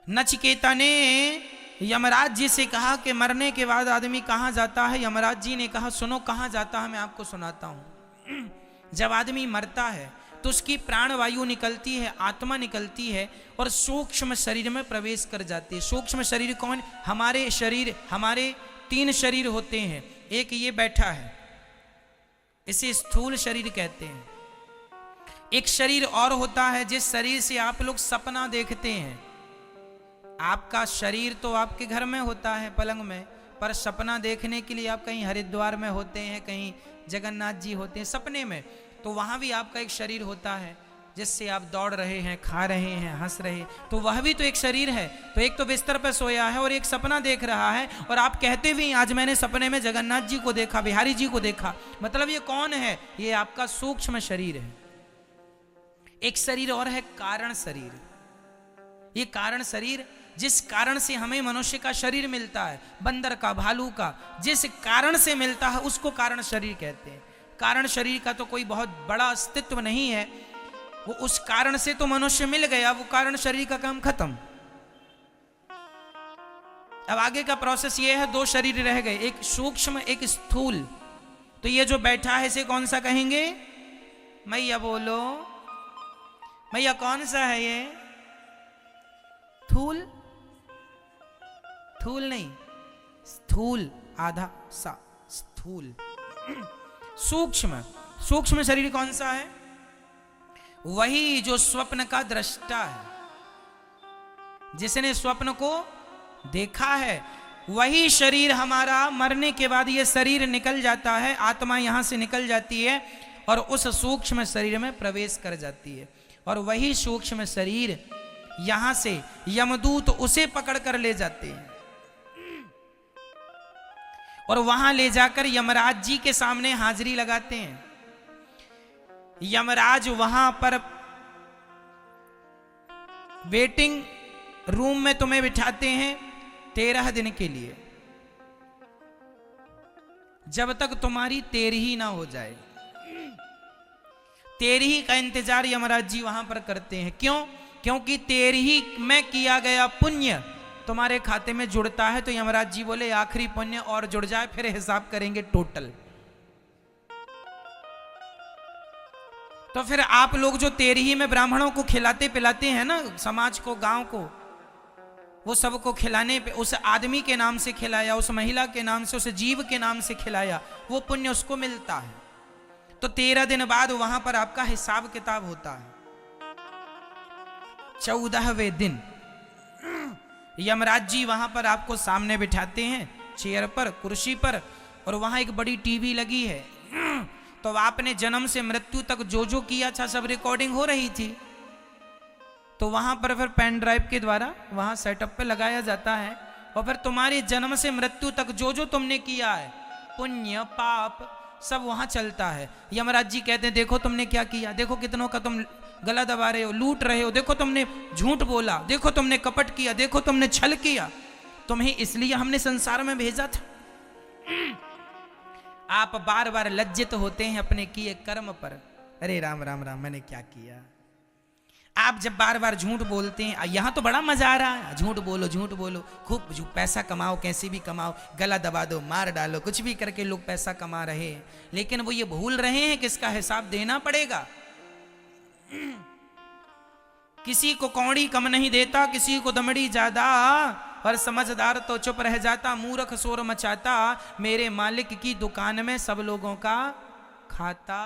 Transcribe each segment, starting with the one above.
नचिकेता ने यमराज जी से कहा कि मरने के बाद आदमी कहाँ जाता है। यमराज जी ने कहा सुनो कहाँ जाता है, मैं आपको सुनाता हूँ। जब आदमी मरता है तो उसकी प्राण वायु निकलती है, आत्मा निकलती है और सूक्ष्म शरीर में प्रवेश कर जाती है। सूक्ष्म शरीर कौन? हमारे शरीर, हमारे 3 शरीर होते हैं। एक ये बैठा है, इसे स्थूल शरीर कहते हैं। एक शरीर और होता है जिस शरीर से आप लोग सपना देखते हैं। आपका शरीर तो आपके घर में होता है पलंग में, पर सपना देखने के लिए आप कहीं हरिद्वार में होते हैं, कहीं जगन्नाथ जी होते हैं सपने में, तो वहां भी आपका एक शरीर होता है जिससे आप दौड़ रहे हैं, खा रहे हैं, हंस रहे हैं, तो वह भी तो एक शरीर है। तो एक तो बिस्तर पर सोया है और एक सपना देख रहा है, और आप कहते भी आज मैंने सपने में जगन्नाथ जी को देखा, बिहारी जी को देखा। मतलब ये कौन है? ये आपका सूक्ष्म शरीर है। एक शरीर और है कारण शरीर। ये कारण शरीर जिस कारण से हमें मनुष्य का शरीर मिलता है, बंदर का, भालू का, जिस कारण से मिलता है उसको कारण शरीर कहते हैं। कारण शरीर का तो कोई बहुत बड़ा अस्तित्व नहीं है, वो उस कारण से तो मनुष्य मिल गया, वो कारण शरीर का काम खत्म। अब आगे का प्रोसेस ये है, 2 शरीर रह गए, एक सूक्ष्म एक स्थूल। तो ये जो बैठा है इसे कौन सा कहेंगे? मैया बोलो मैया, कौन सा है ये? थूल? थूल नहीं, स्थूल, आधा सा, स्थूल। सूक्ष्म, सूक्ष्म शरीर कौन सा है? वही जो स्वप्न का दृष्टा है, जिसने स्वप्न को देखा है। वही शरीर हमारा मरने के बाद ये शरीर निकल जाता है, आत्मा यहां से निकल जाती है और उस सूक्ष्म शरीर में प्रवेश कर जाती है। और वही सूक्ष्म शरीर यहां से यमदूत उसे पकड़ कर ले जाते हैं और वहां ले जाकर यमराज जी के सामने हाजिरी लगाते हैं। यमराज वहां पर वेटिंग रूम में तुम्हें बिठाते हैं 13 दिन के लिए, जब तक तुम्हारी 13 ना हो जाए। 13 का इंतजार यमराज जी वहां पर करते हैं। क्यों? क्योंकि 13 में किया गया पुण्य तुम्हारे खाते में जुड़ता है। तो यमराज जी बोले आखिरी पुण्य और जुड़ जाए, फिर हिसाब करेंगे टोटल। तो फिर आप लोग जो 13 में ब्राह्मणों को खिलाते पिलाते हैं ना, समाज को, गांव को, वो सबको खिलाने पे उस आदमी के नाम से खिलाया, उस महिला के नाम से, उस जीव के नाम से खिलाया, वो पुण्य उसको मिलता है। तो 13 दिन बाद वहां पर आपका हिसाब किताब होता है। 14वें दिन यमराज जी वहां पर आपको सामने बिठाते हैं चेयर पर, कुर्सी पर, और वहां एक बड़ी टीवी लगी है। तो आपने जन्म से मृत्यु तक जो जो किया था सब रिकॉर्डिंग हो रही थी। तो वहां पर फिर पेन ड्राइव के द्वारा वहां सेटअप पे लगाया जाता है और फिर तुम्हारे जन्म से मृत्यु तक जो जो तुमने किया है, पुण्य पाप, सब वहां चलता है। यमराज जी कहते हैं देखो तुमने क्या किया, देखो कितनों का तुम गला दबा रहे हो, लूट रहे हो, देखो तुमने झूठ बोला, देखो तुमने कपट किया, देखो तुमने छल किया, तुम्हें इसलिए हमने संसार में भेजा था। आप बार बार लज्जित होते हैं अपने किए कर्म पर। अरे राम राम राम, मैंने क्या किया। आप जब बार बार झूठ बोलते हैं, यहां तो बड़ा मजा आ रहा है, झूठ बोलो, खूब पैसा कमाओ, कैसे भी कमाओ, गला दबा दो, मार डालो, कुछ भी करके लोग पैसा कमा रहे हैं। लेकिन वो ये भूल रहे हैं कि इसका हिसाब देना पड़ेगा। किसी को कौड़ी कम नहीं देता, किसी को दमड़ी ज्यादा, और समझदार तो चुप रह जाता, मूर्ख शोर मचाता, मेरे मालिक की दुकान में सब लोगों का खाता,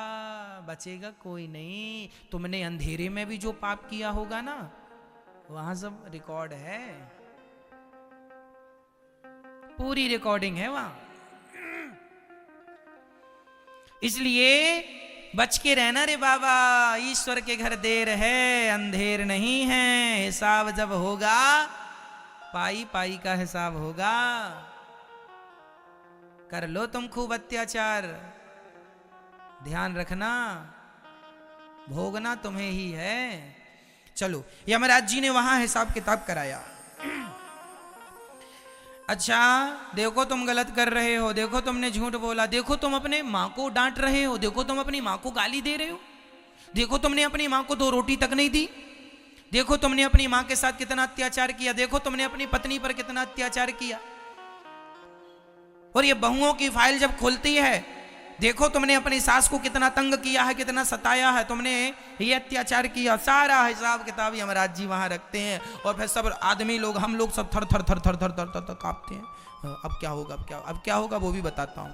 बचेगा कोई नहीं। तुमने अंधेरे में भी जो पाप किया होगा ना, वहां सब रिकॉर्ड है, पूरी रिकॉर्डिंग है वहां। इसलिए बच के रहना रे बाबा, ईश्वर के घर देर है, अंधेर नहीं है। हिसाब जब होगा, पाई पाई का हिसाब होगा। कर लो तुम खूब अत्याचार, ध्यान रखना, भोगना तुम्हें ही है। चलो, यमराज जी ने वहां हिसाब किताब कराया। अच्छा, देखो तुम गलत कर रहे हो, देखो तुमने झूठ बोला, देखो तुम अपने माँ को डांट रहे हो, देखो तुम अपनी माँ को गाली दे रहे हो, देखो तुमने अपनी माँ को 2 रोटी तक नहीं दी, देखो तुमने अपनी मां के साथ कितना अत्याचार किया, देखो तुमने अपनी पत्नी पर कितना अत्याचार किया। और ये बहुओं की फाइल जब खुलती है, देखो तुमने अपनी सास को कितना तंग किया है, कितना सताया है, तुमने ये अत्याचार किया। सारा हिसाब किताब यमराज जी वहां रखते हैं। और फिर सब आदमी लोग, हम लोग सब थर थर थर थर थर थर थर कांपते हैं। अब क्या होगा, अब क्या होगा वो भी बताता हूं।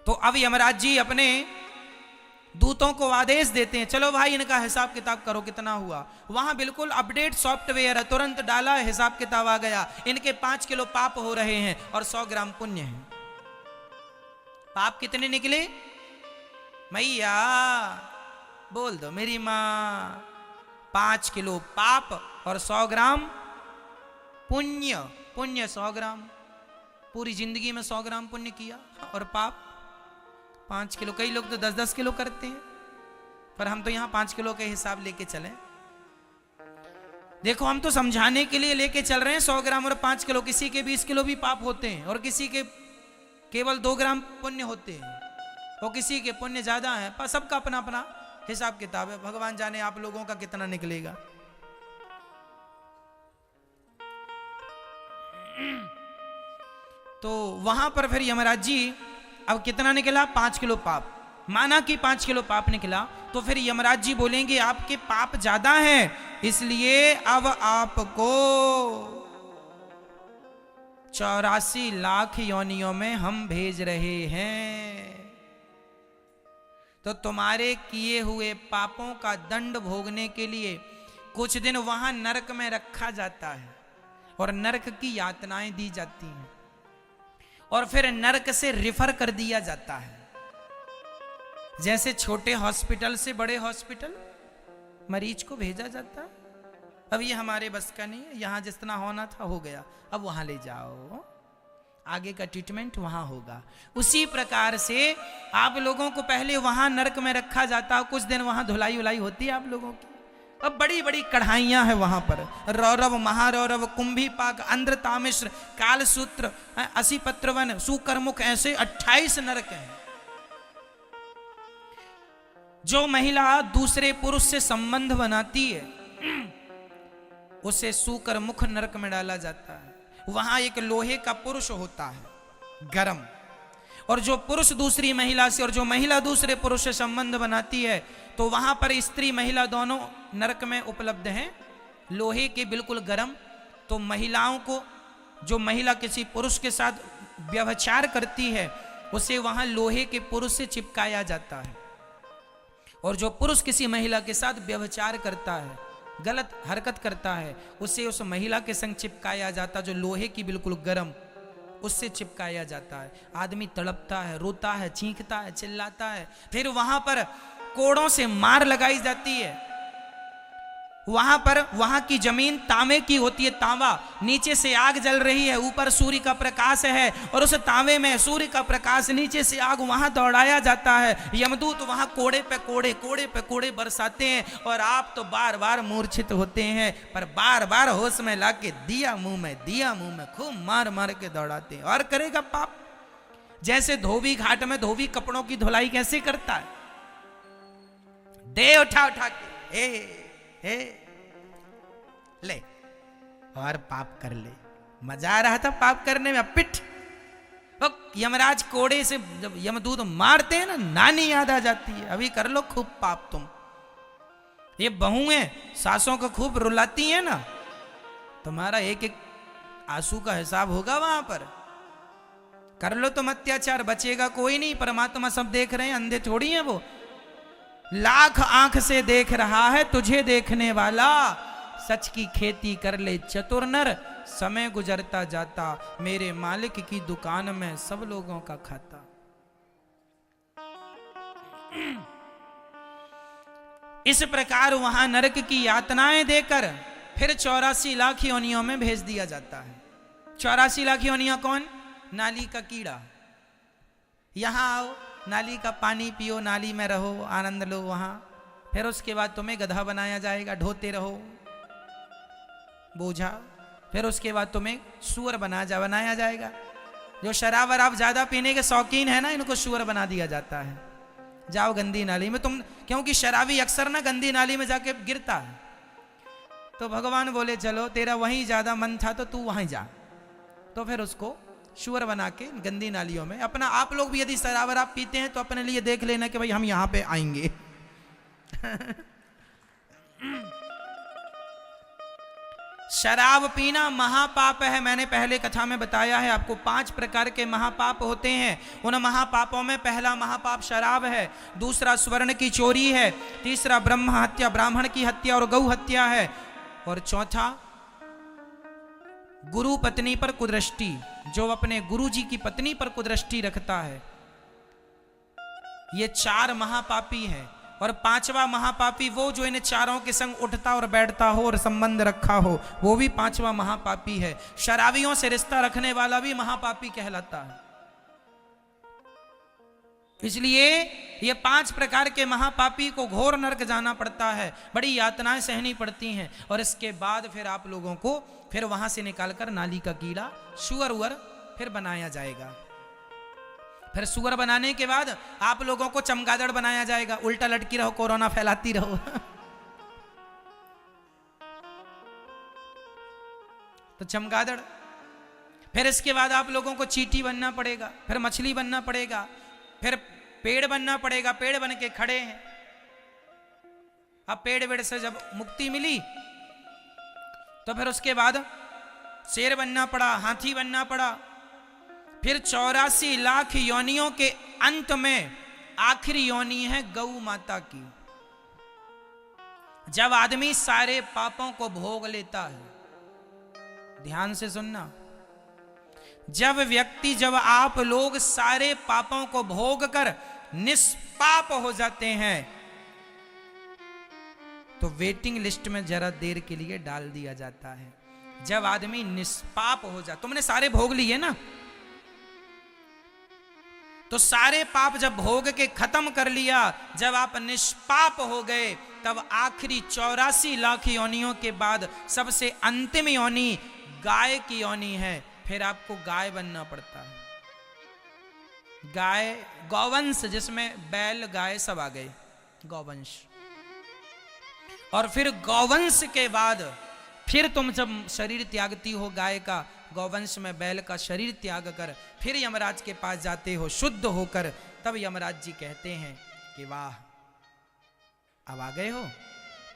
तो अब यमराज जी अपने दूतों को आदेश देते हैं, चलो भाई इनका हिसाब किताब करो कितना हुआ। वहां बिल्कुल अपडेट सॉफ्टवेयर है, तुरंत डाला, हिसाब किताब आ गया। इनके 5 किलो पाप हो रहे हैं और 100 ग्राम पुण्य है। पाप कितने निकले मैया, बोल दो मेरी मां। 5 किलो पाप और 100 ग्राम पुण्य। पुण्य 100 ग्राम, पूरी जिंदगी में 100 ग्राम पुण्य किया, और पाप 5 किलो। कई लोग तो 10-10 किलो करते हैं, पर हम तो यहां 5 किलो के हिसाब लेके चले। देखो हम तो समझाने के लिए लेके चल रहे हैं 100 ग्राम और 5 किलो। किसी के 20 किलो भी पाप होते हैं और किसी के केवल 2 ग्राम पुण्य होते हैं, और किसी के पुण्य ज्यादा है। पर सबका अपना अपना हिसाब किताब है। भगवान जाने आप लोगों का कितना निकलेगा। तो वहां पर फिर यमराज जी, अब कितना निकला, 5 किलो पाप। माना कि 5 किलो पाप निकला, तो फिर यमराज जी बोलेंगे आपके पाप ज्यादा हैं, इसलिए अब आपको 84 लाख योनियों में हम भेज रहे हैं। तो तुम्हारे किए हुए पापों का दंड भोगने के लिए कुछ दिन वहां नरक में रखा जाता है और नरक की यातनाएं दी जाती हैं, और फिर नरक से रिफर कर दिया जाता है। जैसे छोटे हॉस्पिटल से बड़े हॉस्पिटल मरीज को भेजा जाता है। अब ये हमारे बस का नहीं है, यहां जितना होना था हो गया, अब वहां ले जाओ, आगे का ट्रीटमेंट वहां होगा। उसी प्रकार से आप लोगों को पहले वहां नरक में रखा जाता, कुछ दिन वहां धुलाई उलाई होती है आप लोगों की। अब बड़ी बड़ी कढ़ाइयां हैं वहां पर, रौरव, महारौरव, कुंभीपाक, अंध्रतामिश्र, कालसूत्र, असीपत्रवन, सुकरमुख, ऐसे 28 नरक हैं। जो महिला दूसरे पुरुष से संबंध बनाती है उसे सुकरमुख नरक में डाला जाता है। वहां एक लोहे का पुरुष होता है गरम, और जो पुरुष दूसरी महिला से और जो महिला दूसरे पुरुष से संबंध बनाती है, तो वहां पर स्त्री महिला दोनों नरक में उपलब्ध हैं, लोहे के बिल्कुल गरम। तो महिलाओं को, जो महिला किसी पुरुष के साथ व्यभिचार करती है, उसे वहां लोहे के पुरुष से चिपकाया जाता है, और जो पुरुष किसी महिला के साथ व्यभिचार करता है, गलत हरकत करता है, उसे उस महिला के संग चिपकाया जाता, जो लोहे की बिल्कुल गरम, उससे चिपकाया जाता है। आदमी तड़पता है, रोता है, चीखता है, चिल्लाता है। फिर वहां पर कोड़ों से मार लगाई जाती है। वहां पर, वहां की जमीन तांबे की होती है, तांबा, नीचे से आग जल रही है, ऊपर सूर्य का प्रकाश है, और उस तांबे में सूर्य का प्रकाश, नीचे से आग, वहां दौड़ाया जाता है। यमदूत वहां कोड़े पे कोड़े, कोड़े पे कोड़े बरसाते हैं, और आप तो बार बार मूर्छित होते हैं, पर बार बार होश में लाके दिया मुंह में, दिया मुंह में, खूब मार मार के दौड़ाते हैं। और करेगा पाप। जैसे धोबी घाट में धोबी कपड़ों की धुलाई कैसे करता है, दे उठा उठा के, हे ले, और पाप कर ले। मजा आ रहा था पाप करने में। पिट, यमराज कोड़े से जब यमदूत मारते हैं ना, नानी याद आ जाती है, अभी कर लो खूब पाप तुम। ये बहुएं सासों को खूब रुलाती हैं ना, तुम्हारा एक एक आंसू का हिसाब होगा वहां पर। कर लो तुम अत्याचार, बचेगा कोई नहीं। परमात्मा सब देख रहे हैं, अंधे थोड़ी हैं वो। लाख आंख से देख रहा है तुझे देखने वाला, सच की खेती कर ले चतुर नर, समय गुजरता जाता मेरे मालिक की दुकान में सब लोगों का खाता। इस प्रकार वहां नरक की यातनाएं देकर फिर 84 लाख योनियों में भेज दिया जाता है। 84 लाख योनियां कौन? नाली का कीड़ा। यहां आओ, नाली का पानी पियो, नाली में रहो, आनंद लो वहां। फिर उसके बाद तुम्हें गधा बनाया जाएगा, ढोते रहो बोझा। फिर उसके बाद तुम्हें सुअर बनाया जाएगा। जो शराब वराब ज्यादा पीने के शौकीन है ना, इनको सुअर बना दिया जाता है। जाओ गंदी नाली में तुम, क्योंकि शराबी अक्सर ना गंदी नाली में जाके गिरता है, तो भगवान बोले चलो तेरा वहीं ज्यादा मन था तो तू वहीं जा। तो फिर उसको शुअर बना के गंदी नालियों में अपना, आप लोग भी यदि शराब आप पीते हैं तो अपने लिए देख लेना कि भाई हम यहां पे आएंगे। शराब पीना महापाप है। मैंने पहले कथा में बताया है आपको 5 प्रकार के महापाप होते हैं। उन महापापों में पहला महापाप शराब है, दूसरा स्वर्ण की चोरी है, तीसरा ब्रह्म हत्या, ब्राह्मण की हत्या और गौ हत्या है, और चौथा गुरु पत्नी पर कुदृष्टि, जो अपने गुरु जी की पत्नी पर कुदृष्टि रखता है। ये 4 महापापी हैं। और 5वां महापापी वो जो इन चारों के संग उठता और बैठता हो और संबंध रखा हो, वो भी 5वां महापापी है। शराबियों से रिश्ता रखने वाला भी महापापी कहलाता है। इसलिए ये 5 प्रकार के महापापी को घोर नरक जाना पड़ता है, बड़ी यातनाएं सहनी पड़ती हैं। और इसके बाद फिर आप लोगों को फिर वहां से निकालकर नाली का कीड़ा सुअर उअर फिर बनाया जाएगा। फिर सुअर बनाने के बाद आप लोगों को चमगादड़ बनाया जाएगा, उल्टा लटकी रहो, कोरोना फैलाती रहो। तो चमगादड़। फिर इसके बाद आप लोगों को चींटी बनना पड़ेगा, फिर मछली बनना पड़ेगा, फिर पेड़ बनना पड़ेगा। पेड़ बन के खड़े हैं। अब पेड़ वेड़ से जब मुक्ति मिली तो फिर उसके बाद शेर बनना पड़ा, हाथी बनना पड़ा। फिर 84 लाख योनियों के अंत में आखिरी योनि है गौ माता की। जब आदमी सारे पापों को भोग लेता है, ध्यान से सुनना, जब आप लोग सारे पापों को भोग कर निष्पाप हो जाते हैं तो वेटिंग लिस्ट में जरा देर के लिए डाल दिया जाता है। जब आदमी निष्पाप हो जाता, तुमने सारे भोग लिए ना, तो सारे पाप जब भोग के खत्म कर लिया, जब आप निष्पाप हो गए, तब आखिरी 84 लाख योनियों के बाद सबसे अंतिम योनि गाय की योनि है। फिर आपको गाय बनना पड़ता है। गाय, गौवंश, जिसमें बैल गाय सब आ गए, गौवंश। और फिर गौवंश के बाद फिर तुम जब शरीर त्यागती हो गाय का, गौवंश में बैल का शरीर त्याग कर फिर यमराज के पास जाते हो शुद्ध होकर, तब यमराज जी कहते हैं कि वाह, अब आ गए हो,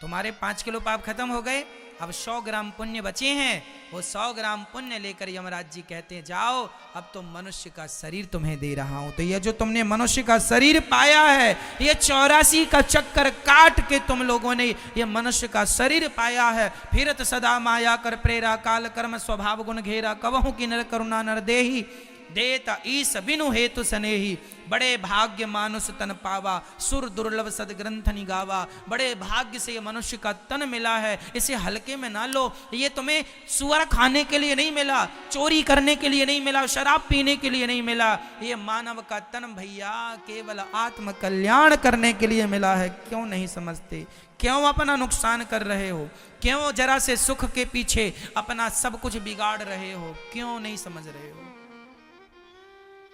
तुम्हारे 5 किलो पाप खत्म हो गए, अब 100 ग्राम पुण्य बचे हैं। वो 100 ग्राम पुण्य लेकर यमराज जी कहते हैं जाओ, अब तो मनुष्य का शरीर तुम्हें दे रहा हूं। तो ये जो तुमने मनुष्य का शरीर पाया है, ये 84 का चक्कर काट के तुम लोगों ने ये मनुष्य का शरीर पाया है। फिरत सदा माया कर प्रेरा, काल कर्म स्वभाव गुण घेरा, कवहु की नर करुणा नर देही, देता ईस बिनु हेतु सनेही, बड़े भाग्य मानुष तन पावा, सुर दुर्लभ सदग्रंथ निगावा। बड़े भाग्य से ये मनुष्य का तन मिला है, इसे हल्के में ना लो। ये तुम्हें सुअर खाने के लिए नहीं मिला, चोरी करने के लिए नहीं मिला, शराब पीने के लिए नहीं मिला। ये मानव का तन भैया केवल आत्म कल्याण करने के लिए मिला है। क्यों नहीं समझते? क्यों अपना नुकसान कर रहे हो? क्यों जरा से सुख के पीछे अपना सब कुछ बिगाड़ रहे हो? क्यों नहीं समझ रहे हो?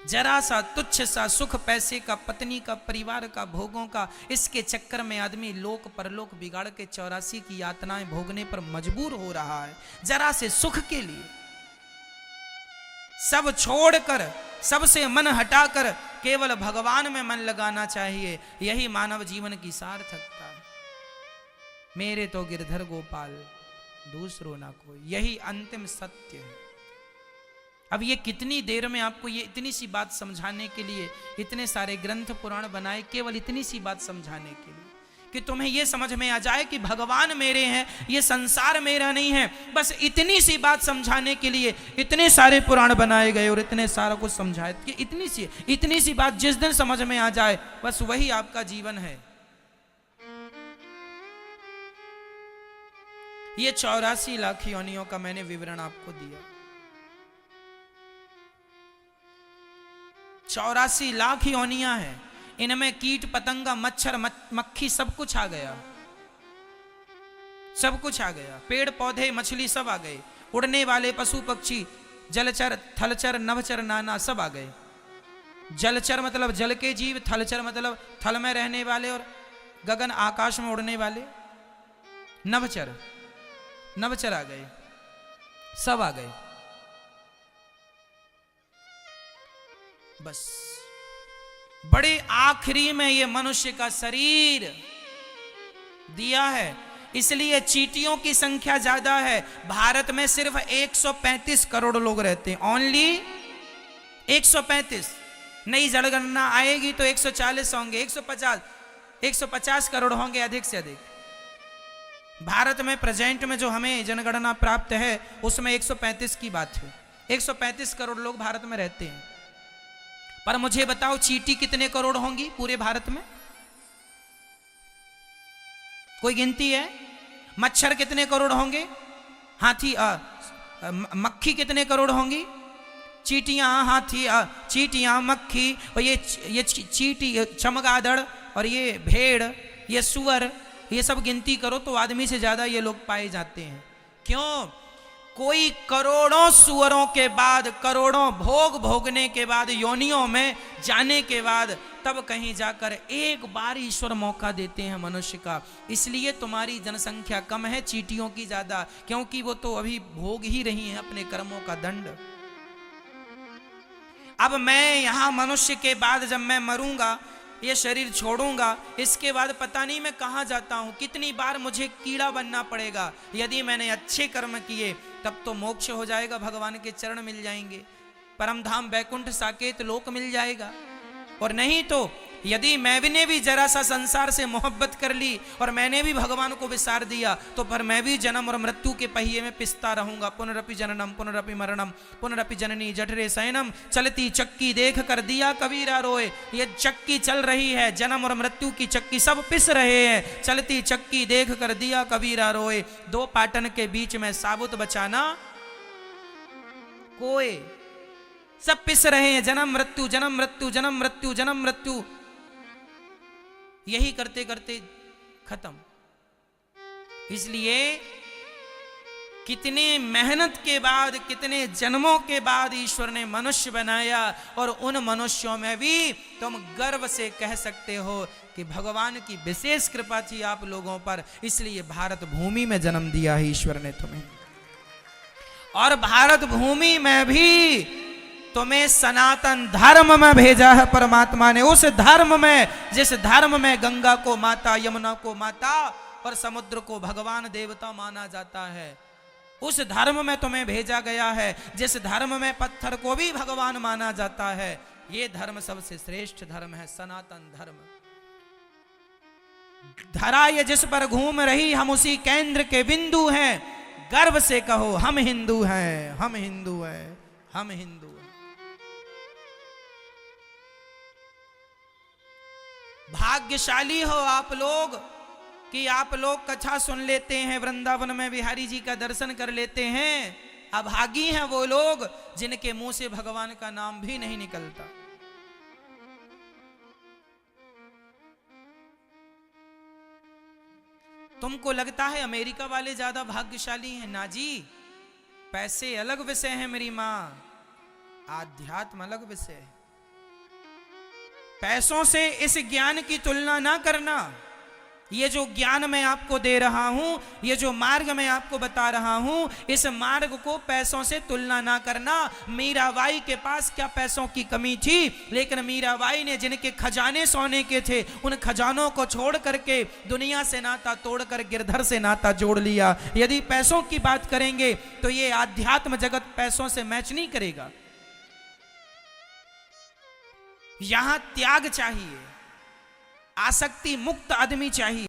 जरा सा तुच्छ सा सुख, पैसे का, पत्नी का, परिवार का, भोगों का, इसके चक्कर में आदमी लोक परलोक बिगाड़ के 84 की यातनाएं भोगने पर मजबूर हो रहा है। जरा से सुख के लिए सब छोड़कर, सबसे मन हटाकर केवल भगवान में मन लगाना चाहिए। यही मानव जीवन की सार्थकता है। मेरे तो गिरधर गोपाल, दूसरो ना कोई, यही अंतिम सत्य है। अब ये कितनी देर में आपको ये इतनी सी बात समझाने के लिए इतने सारे ग्रंथ पुराण बनाए, केवल इतनी सी बात समझाने के लिए कि तुम्हें ये समझ में आ जाए कि भगवान मेरे हैं, ये संसार मेरा नहीं है। बस इतनी सी बात समझाने के लिए इतने सारे पुराण बनाए गए और इतने सारा कुछ समझाए कि इतनी सी बात जिस दिन समझ में आ जाए, बस वही आपका जीवन है। ये 84 लाख योनियों का मैंने विवरण आपको दिया। 84 लाख योनियां हैं, इनमें कीट पतंगा, मच्छर, मक्खी सब कुछ आ गया, सब कुछ आ गया। पेड़ पौधे, मछली सब आ गए, उड़ने वाले पशु पक्षी, जलचर, थलचर, नभचर, नाना सब आ गए। जलचर मतलब जल के जीव, थलचर मतलब थल में रहने वाले और गगन आकाश में उड़ने वाले। नभचर नवचर आ गए, सब आ गए। बस बड़े आखिरी में ये मनुष्य का शरीर दिया है, इसलिए चींटियों की संख्या ज्यादा है। भारत में सिर्फ 135 करोड़ लोग रहते हैं, ओनली 135। नई जनगणना आएगी तो 140 होंगे, 150 करोड़ होंगे अधिक से अधिक। भारत में प्रेजेंट में जो हमें जनगणना प्राप्त है उसमें 135 की बात है। 135 करोड़ लोग भारत में रहते हैं। पर मुझे बताओ चींटी कितने करोड़ होंगी पूरे भारत में? कोई गिनती है? मच्छर कितने करोड़ होंगे? हाथी मक्खी कितने करोड़ होंगी? चींटियां, हाथी, चींटियां, मक्खी, और ये चींटी, चमगादड़, और ये भेड़, ये सुअर, ये सब गिनती करो तो आदमी से ज्यादा ये लोग पाए जाते हैं। क्यों? कोई करोड़ों सुअरों के बाद, करोड़ों भोग भोगने के बाद, योनियों में जाने के बाद, तब कहीं जाकर एक बार ईश्वर मौका देते हैं मनुष्य का। इसलिए तुम्हारी जनसंख्या कम है, चींटियों की ज्यादा, क्योंकि वो तो अभी भोग ही रही हैं अपने कर्मों का दंड। अब मैं यहां मनुष्य के बाद जब मैं मरूंगा, ये शरीर छोड़ूंगा, इसके बाद पता नहीं मैं कहां जाता हूं, कितनी बार मुझे कीड़ा बनना पड़ेगा। यदि मैंने अच्छे कर्म किए तब तो मोक्ष हो जाएगा, भगवान के चरण मिल जाएंगे, परम धाम वैकुंठ साकेत लोक मिल जाएगा। और नहीं तो यदि मैंने भी जरा सा संसार से मोहब्बत कर ली और मैंने भी भगवान को विसार दिया, तो पर मैं भी जन्म और मृत्यु के पहिए में पिसता रहूंगा। पुनरपि जननम पुनरपि मरणम पुनरपि जननी जठरे शयनम, चलती चक्की देख कर दिया कबीरा रोए। ये चक्की चल रही है, जन्म और मृत्यु की चक्की, सब पिस रहे हैं। चलती चक्की देख कर दिया कबीरा रोए, दो पाटन के बीच में साबुत बचाना कोई। सब पिस रहे हैं, जन्म मृत्यु जन्म मृत्यु जन्म मृत्यु जन्म मृत्यु, यही करते करते खत्म। इसलिए कितने मेहनत के बाद, कितने जन्मों के बाद ईश्वर ने मनुष्य बनाया, और उन मनुष्यों में भी तुम गर्व से कह सकते हो कि भगवान की विशेष कृपा थी आप लोगों पर, इसलिए भारत भूमि में जन्म दिया है ईश्वर ने तुम्हें। और भारत भूमि में भी तुम्हें सनातन धर्म में भेजा है परमात्मा ने। उस धर्म में, जिस धर्म में गंगा को माता, यमुना को माता और समुद्र को भगवान देवता माना जाता है, उस धर्म में तुम्हें भेजा गया है। जिस धर्म में पत्थर को भी भगवान माना जाता है, ये धर्म सबसे श्रेष्ठ धर्म है, सनातन धर्म। धरा ये जिस पर घूम रही, हम उसी केंद्र के बिंदु हैं। गर्व से कहो हम हिंदू हैं, हम हिंदू हैं, हम हिंदू हैं। भाग्यशाली हो आप लोग कि आप लोग कथा सुन लेते हैं, वृंदावन में बिहारी जी का दर्शन कर लेते हैं। अभागी हैं वो लोग जिनके मुंह से भगवान का नाम भी नहीं निकलता। तुमको लगता है अमेरिका वाले ज्यादा भाग्यशाली हैं? ना जी, पैसे अलग विषय है मेरी मां, आध्यात्म अलग विषय है। पैसों से इस ज्ञान की तुलना ना करना। ये जो ज्ञान मैं आपको दे रहा हूं, ये जो मार्ग मैं आपको बता रहा हूं, इस मार्ग को पैसों से तुलना ना करना। मीराबाई के पास क्या पैसों की कमी थी, लेकिन मीराबाई ने जिनके खजाने सोने के थे, उन खजानों को छोड़ करके दुनिया से नाता तोड़कर गिरधर से नाता जोड़ लिया। यदि पैसों की बात करेंगे तो ये आध्यात्म जगत पैसों से मैच नहीं करेगा। यहां त्याग चाहिए, आसक्ति मुक्त आदमी चाहिए।